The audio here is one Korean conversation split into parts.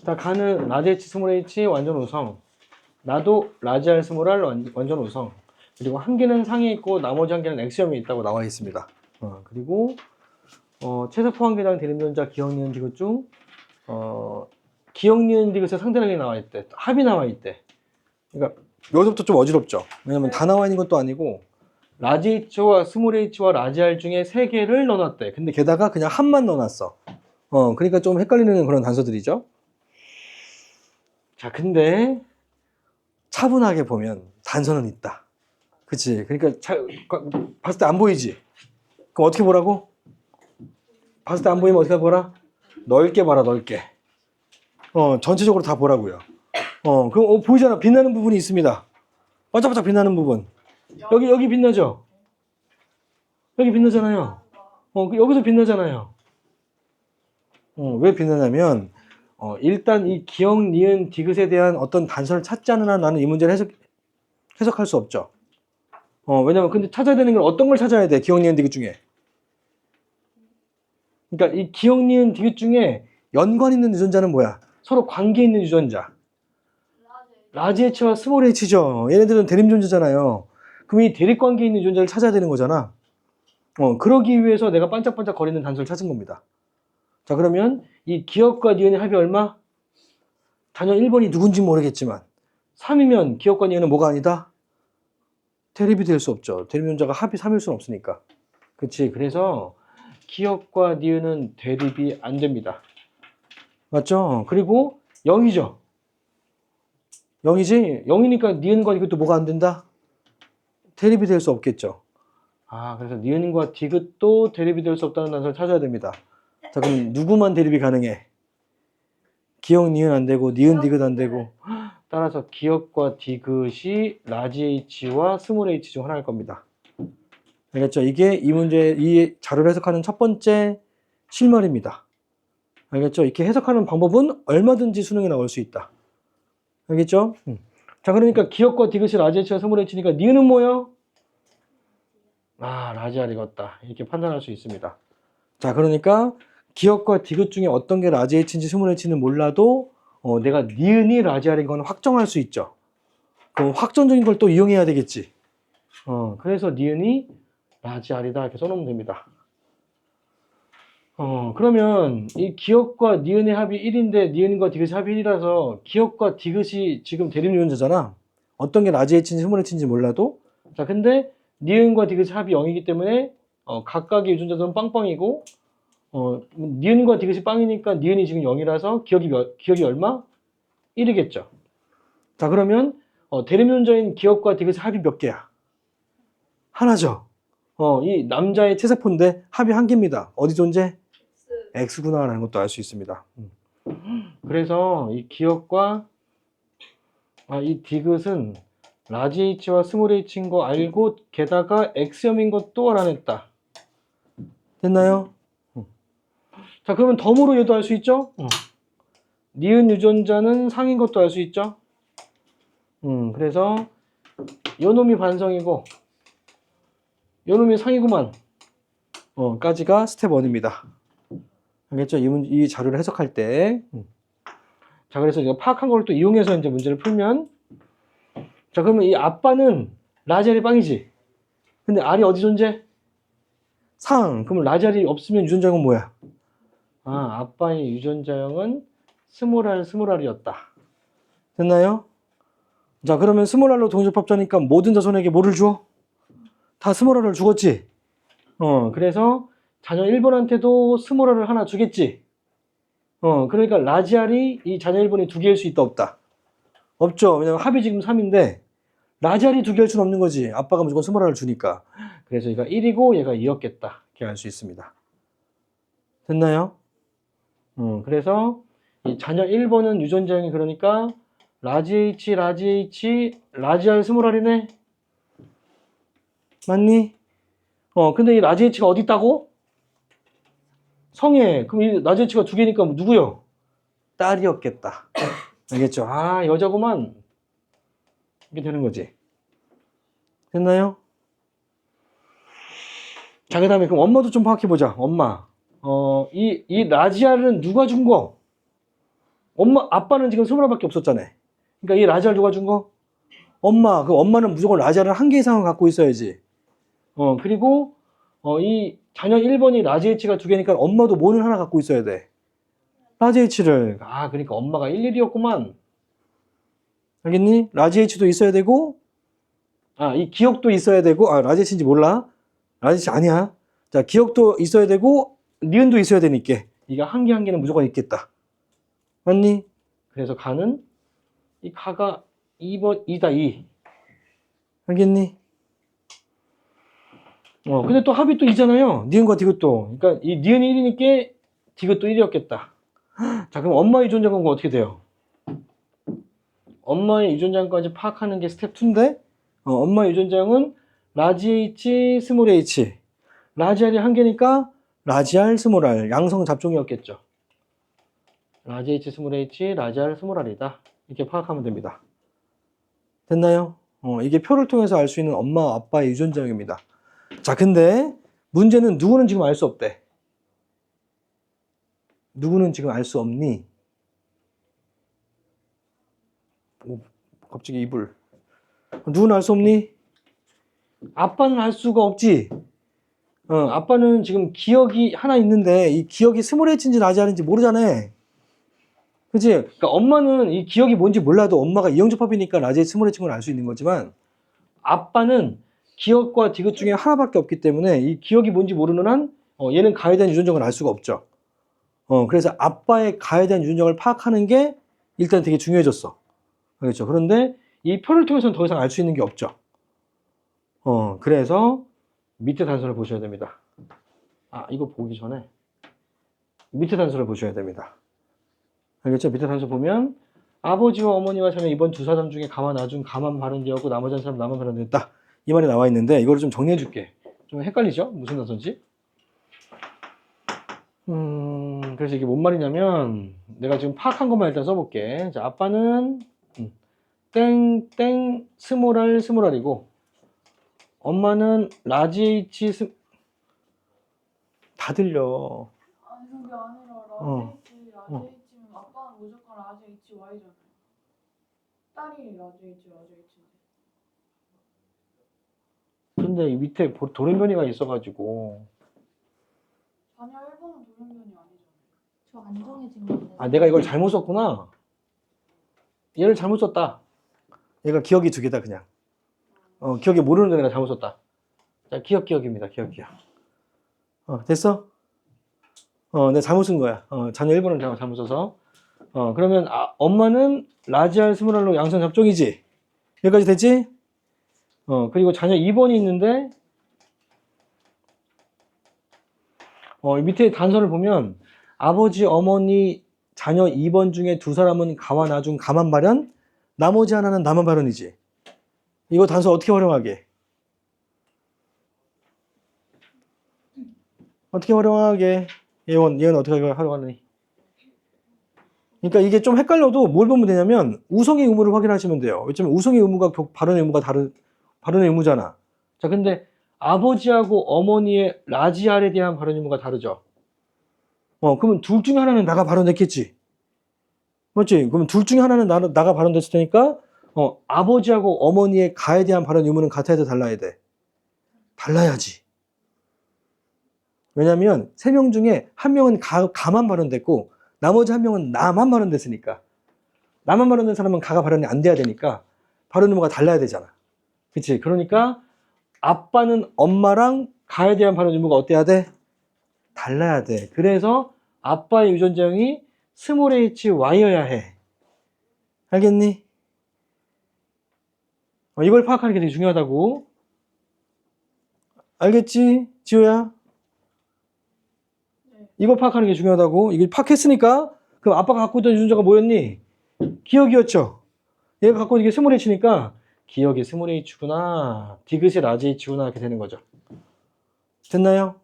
자, 가는 라지 H 스몰 H 완전 우성. 나도 라지 R 스몰 R 완전 우성. 그리고 한 개는 상에 있고 나머지 한 개는 엑시엄이 있다고 나와 있습니다. 그리고 최소 포함 계량 대림전자 기억 니은 디귿 중 기억 니은 디귿의 상대량이 나와 있대. 합이 나와 있대. 그러니까 여기서부터 좀 어지럽죠. 왜냐면 다 나와 있는 것도 아니고 라지 H와 스몰 H와 라지 R 중에 세 개를 넣어놨대. 근데 게다가 그냥 합만 넣어놨어. 그러니까 좀 헷갈리는 그런 단서들이죠. 자, 근데 차분하게 보면 단서는 있다. 그치? 그러니까 봤을 때 안 보이지? 그럼 어떻게 보라고? 봤을 때 안 보이면 어떻게 보라? 넓게 봐라, 넓게. 전체적으로 다 보라고요. 그럼 보이잖아. 빛나는 부분이 있습니다. 반짝반짝 빛나는 부분. 여기 빛나죠? 여기 빛나잖아요. 여기서 빛나잖아요. 왜 빛나냐면 일단 이 기억, 니은, 디귿에 대한 어떤 단서를 찾지 않은 한 나는 이 문제를 해석할 수 없죠. 왜냐면 근데 찾아야 되는 건 어떤 걸 찾아야 돼? 기억, 니은, 디귿 중에. 그러니까 이 기억, 니은, 디귿 중에 연관 있는 유전자는 뭐야? 서로 관계 있는 유전자. 라지 H와 스몰 H죠. 얘네들은 대립존재잖아요. 그럼 이 대립관계 있는 유전자를 찾아야 되는 거잖아. 그러기 위해서 내가 반짝반짝 거리는 단서를 찾은 겁니다. 자, 그러면 이 기억과 니은의 합이 얼마? 단연 1번이 누군지 모르겠지만 3이면 기억과 니은은 뭐가 아니다? 대립이 될 수 없죠. 대립유전자가 합이 3일 수는 없으니까. 그치? 그래서 기억과 니은은 대립이 안 됩니다. 맞죠? 그리고 0이죠. 0이지? 0이니까 니은과 이것도 뭐가 안 된다? 대립이 될 수 없겠죠. 그래서 니은과 디귿도 대립이 될 수 없다는 단서를 찾아야 됩니다. 자, 그럼 누구만 대립이 가능해? 기억, 니은 안 되고, 니은, 디귿 안 되고. 따라서 기억과 디귿이 라지 H와 스몰 H 중 하나일 겁니다. 알겠죠? 이게 이 자료를 해석하는 첫 번째 실마리입니다. 알겠죠? 이렇게 해석하는 방법은 얼마든지 수능에 나올 수 있다. 알겠죠? 자, 그러니까 기억과 디귿이 라지 H와 스몰 H니까 니은은 뭐예요? 라지 R이겠다. 이렇게 판단할 수 있습니다. 자, 그러니까 기억과 디귿 중에 어떤 게 라지 H인지 스몰 H는 몰라도 내가 니은이 라지 R인 건 확정할 수 있죠. 그럼 확정적인 걸 또 이용해야 되겠지. 그래서 니은이 라지 R이다 이렇게 써놓으면 됩니다. 그러면 이 기억과 니은의 합이 1인데 니은과 디귿의 합이 1이라서 기억과 디귿이 지금 대립유전자잖아. 어떤 게 라지 H인지 스몰 H인지 몰라도. 자, 근데 니은과 디귿의 합이 0이기 때문에 각각의 유전자들은 빵빵이고 니은과 디귿이 빵이니까 니은이 지금 0이라서 기억이 얼마? 1이겠죠. 자, 그러면 대립유전자인 기억과 디귿의 합이 몇 개야? 하나죠. 이 남자의 체세포인데 합이 한 개입니다. 어디 존재? X구나 라는 것도 알 수 있습니다. 그래서 이 기억과 이 디귿은 라지 H와 스몰 H인 거 알고 게다가 X염인 것도 알아냈다. 됐나요? 자, 그러면 덤으로 얘도 알 수 있죠? 니은 유전자는 상인 것도 알 수 있죠? 그래서 요놈이 반성이고 요놈이 상이구만. 까지가 스텝 1입니다. 알겠죠? 이 자료를 해석할 때. 자, 그래서 이거 파악한 걸 또 이용해서 이제 문제를 풀면. 자, 그러면 이 아빠는 라지 R이 빵이지. 근데 R이 어디 존재? 상. 그러면 라지 R이 없으면 유전자형은 뭐야? 아빠의 유전자형은 스몰 R이었다. 됐나요? 자, 그러면 스몰 R로 동접합자니까 모든 자손에게 뭐를 줘? 다 스몰 R을 주겠지? 그래서 자녀 1번한테도 스몰 R을 하나 주겠지? 그러니까 라지 R이 이 자녀 1번이 두 개일 수 있다, 없다? 없죠. 왜냐면 합이 지금 3인데 라지 R이 두 개일 수는 없는 거지. 아빠가 무조건 스몰 R을 주니까. 그래서 얘가 1이고 얘가 2였겠다. 이렇게 알 수 있습니다. 됐나요? 그래서 이 자녀 1번은 유전자형이 그러니까 라지 H, 라지 R, 스몰 R이네? 맞니? 근데 이 라지 H가 어디 있다고? 성에. 그럼 이 라지 H가 두 개니까 누구요? 딸이었겠다. 알겠죠? 여자구만. 이렇게 되는 거지. 됐나요? 자, 그 다음에 그럼 엄마도 좀 파악해보자. 엄마. 이 라지 R은 누가 준 거? 아빠는 지금 21밖에 없었잖아. 그러니까 이 라지알 누가 준 거? 엄마. 그 엄마는 무조건 라지알을 한 개 이상은 갖고 있어야지. 그리고 이 자녀 1번이 라지 H가 2개니까 엄마도 뭐는 하나 갖고 있어야 돼. 라지 H를. 그러니까 엄마가 11이었구만. 알겠니? 라지 H도 있어야 되고, 이 기억도 있어야 되고, 라지 H인지 몰라? 라지 H 아니야. 자, 기억도 있어야 되고, 니은도 있어야 되니까. 이게 한 개 한 개는 무조건 있겠다. 맞니? 그래서 가는, 이 가가 2번, 2다, 2. 알겠니? 근데 또 합이 또 2잖아요. 니은과 디귿도. 그러니까 이 니은이 1이니까 디귿도 1이었겠다. 자, 그럼 엄마의 유전자 건거 어떻게 돼요? 엄마의 유전자까지 파악하는 게 스텝 2인데, 엄마의 유전자형은 라지 H, 스몰 h. 라지알이 한 개니까 라지알, 스몰 r. 양성 잡종이었겠죠. 라지 H, 스몰 h, 라지알, 스몰 r이다. 이렇게 파악하면 됩니다. 됐나요? 이게 표를 통해서 알 수 있는 엄마, 아빠의 유전자형입니다. 자, 근데 문제는 누구는 지금 알 수 없대. 누구는 지금 알 수 없니? 갑자기 이불. 누구는 알 수 없니? 아빠는 알 수가 없지. 아빠는 지금 기억이 하나 있는데 이 기억이 스몰 h인지 라지알인지 모르잖아. 그치? 그러니까 엄마는 이 기억이 뭔지 몰라도 엄마가 이형접합이니까 라지 H, 스몰 h인 걸 알 수 있는 거지만 아빠는 기억과 디귿 중에 하나밖에 없기 때문에 이 기억이 뭔지 모르는 한 얘는 가에 대한 유전적을 알 수가 없죠. 그래서 아빠의 가에 대한 유전적을 파악하는 게 일단 되게 중요해졌어. 그렇죠. 그런데 이 표를 통해서는 더 이상 알 수 있는 게 없죠. 그래서 밑에 단서를 보셔야 됩니다. 이거 보기 전에 밑에 단서를 보셔야 됩니다. 알겠죠? 밑에 단서 보면 아버지와 어머니와 자녀 이번 두 사람 중에 가만 나중 가만 발언되었고 나머지 한 사람 나만 발언됐다. 이 말이 나와 있는데 이거를 좀 정리해 줄게. 좀 헷갈리죠? 무슨 단서인지? 그래서 이게 뭔 말이냐면 내가 지금 파악한 것만 일단 써볼게. 자, 아빠는 땡땡 스몰 r 스몰 r이고 엄마는 라지 H 다 들려. 아니 그게 아니라 라지 H면 아빠는 무조건 라지 H Y잖아요. 딸이 라지 H H인데. 근데 이 밑에 돌연변이가 있어가지고 자녀 1번은 돌연변이 아니잖아요. 저 안 정해진 건데. 내가 이걸 잘못 썼구나. 얘를 잘못 썼다. 얘가 기억이 2개다 그냥. 기억이 모르는데 내가 잘못 썼다. 자, 기억입니다. 기억. 됐어? 내가 잘못 쓴 거야. 자녀 1번을 내가 잘못 써서. 그러면 엄마는 라지알 스몰 r로 양성 잡종이지? 여기까지 됐지? 그리고 자녀 2번이 있는데 밑에 단서를 보면 아버지, 어머니, 자녀 2번 중에 두 사람은 가와 나중 가만 발현, 나머지 하나는 나만 발현이지. 이거 단서 어떻게 활용하게? 어떻게 활용하게? 얘는 어떻게 활용하니? 그러니까 이게 좀 헷갈려도 뭘 보면 되냐면 우성의 의무를 확인하시면 돼요. 왜냐면 우성의 의무가 발언의 의무가 발언의 의무잖아. 자, 근데 아버지하고 어머니의 라지알에 대한 발언 의무가 다르죠. 그러면 둘 중에 하나는 나가 발언됐겠지. 맞지? 그러면 둘 중에 하나는 나가 발언됐을 테니까 아버지하고 어머니의 가에 대한 발언 의무는 같아야 돼, 달라야 돼? 달라야지. 왜냐면 3명 중에 1명은 가만 발언됐고 나머지 1명은 나만 발언됐으니까. 나만 발언된 사람은 가가 발언이 안 돼야 되니까 발언 의무가 달라야 되잖아. 그치? 그러니까 아빠는 엄마랑 가에 대한 발언 의무가 어때야 돼? 달라야 돼. 그래서 아빠의 유전자형이 스몰 h y여야 해. 알겠니? 이걸 파악하는 게 되게 중요하다고. 알겠지? 지호야? 네. 이걸 파악하는 게 중요하다고. 이걸 파악했으니까 그럼 아빠가 갖고 있던 유전자가 뭐였니? 기억이었죠. 얘가 갖고 있는 게 스몰 h니까 기억이 스몰 h구나, 디귿이 라지 h구나 이렇게 되는 거죠. 됐나요?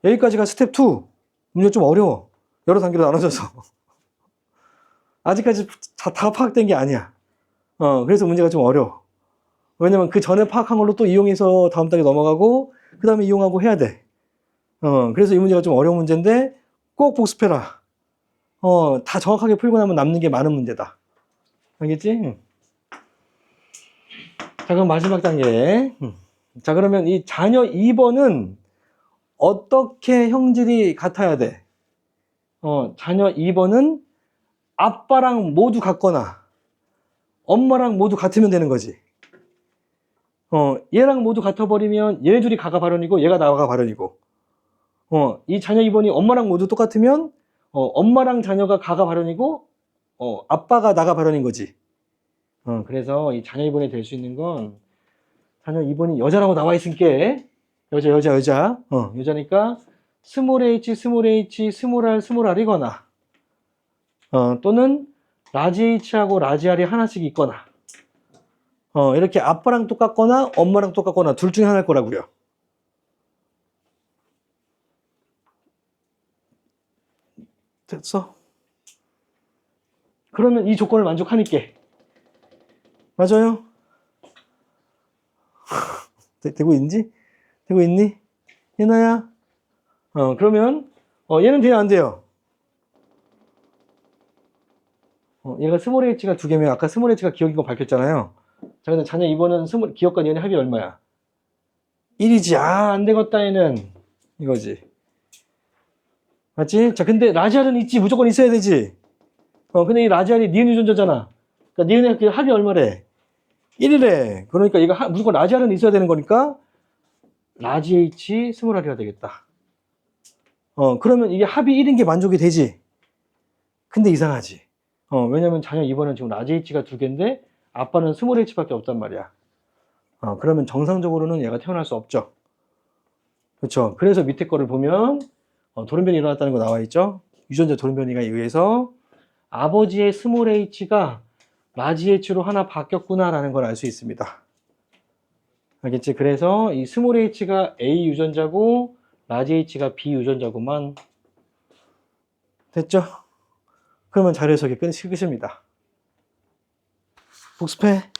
여기까지가 스텝 2. 문제 좀 어려워. 여러 단계로 나눠져서. 아직까지 다 파악된 게 아니야. 그래서 문제가 좀 어려워. 왜냐면 그 전에 파악한 걸로 또 이용해서 다음 단계 넘어가고 그 다음에 이용하고 해야 돼. 그래서 이 문제가 좀 어려운 문제인데 꼭 복습해라. 다 정확하게 풀고 나면 남는 게 많은 문제다. 알겠지? 자, 그럼 마지막 단계. 자, 그러면 이 자녀 2번은 어떻게 형질이 같아야 돼? 자녀 2번은 아빠랑 모두 같거나 엄마랑 모두 같으면 되는 거지. 얘랑 모두 같아버리면 얘네 둘이 가가 발언이고 얘가 나가 발언이고, 이 자녀 2번이 엄마랑 모두 똑같으면 엄마랑 자녀가 가가 발언이고 아빠가 나가 발언인 거지. 그래서 이 자녀 2번이 될 수 있는 건 자녀 2번이 여자라고 나와 있으니까 여자니까 스몰 h, 스몰 h, 스몰 r, 스몰 r이거나 또는 라지 h하고 라지 r이 하나씩 있거나 이렇게 아빠랑 똑같거나 엄마랑 똑같거나 둘 중에 하나일 거라고요. 됐어? 그러면 이 조건을 만족하니까. 맞아요? 되고 있는지? 되고 있니? 예나야? 그러면 얘는 돼요, 안 돼요? 얘가 스몰 h가 두 개면 아까 스몰 h가 기억인 거 밝혔잖아요. 자, 근데 자녀 2번은 기억과 얘네 합이 얼마야? 1이지. 안 되겠다, 얘는. 이거지. 맞지? 자, 근데 라지알은 있지. 무조건 있어야 되지. 근데 이 라지알이 니은 유전자잖아. 그러니까 니은의 합이 얼마래? 1이래. 그러니까 얘가 무조건 라지알은 있어야 되는 거니까 라지 H 스몰 R이가 되겠다. 그러면 이게 합이 1인 게 만족이 되지. 근데 이상하지. 왜냐면 자녀 2번은 지금 라지 H가 두 개인데 아빠는 스몰 H밖에 없단 말이야. 그러면 정상적으로는 얘가 태어날 수 없죠. 그렇죠. 그래서 밑에 거를 보면 돌연변이 일어났다는 거 나와 있죠. 유전자 돌연변이에 의해서 아버지의 스몰 h가 라지 h로 하나 바뀌었구나라는 걸 알 수 있습니다. 알겠지? 그래서 이 스몰 h가 A 유전자고 라지 h가 B 유전자구만. 됐죠? 그러면 자료 해석이 끝입니다. 복습해.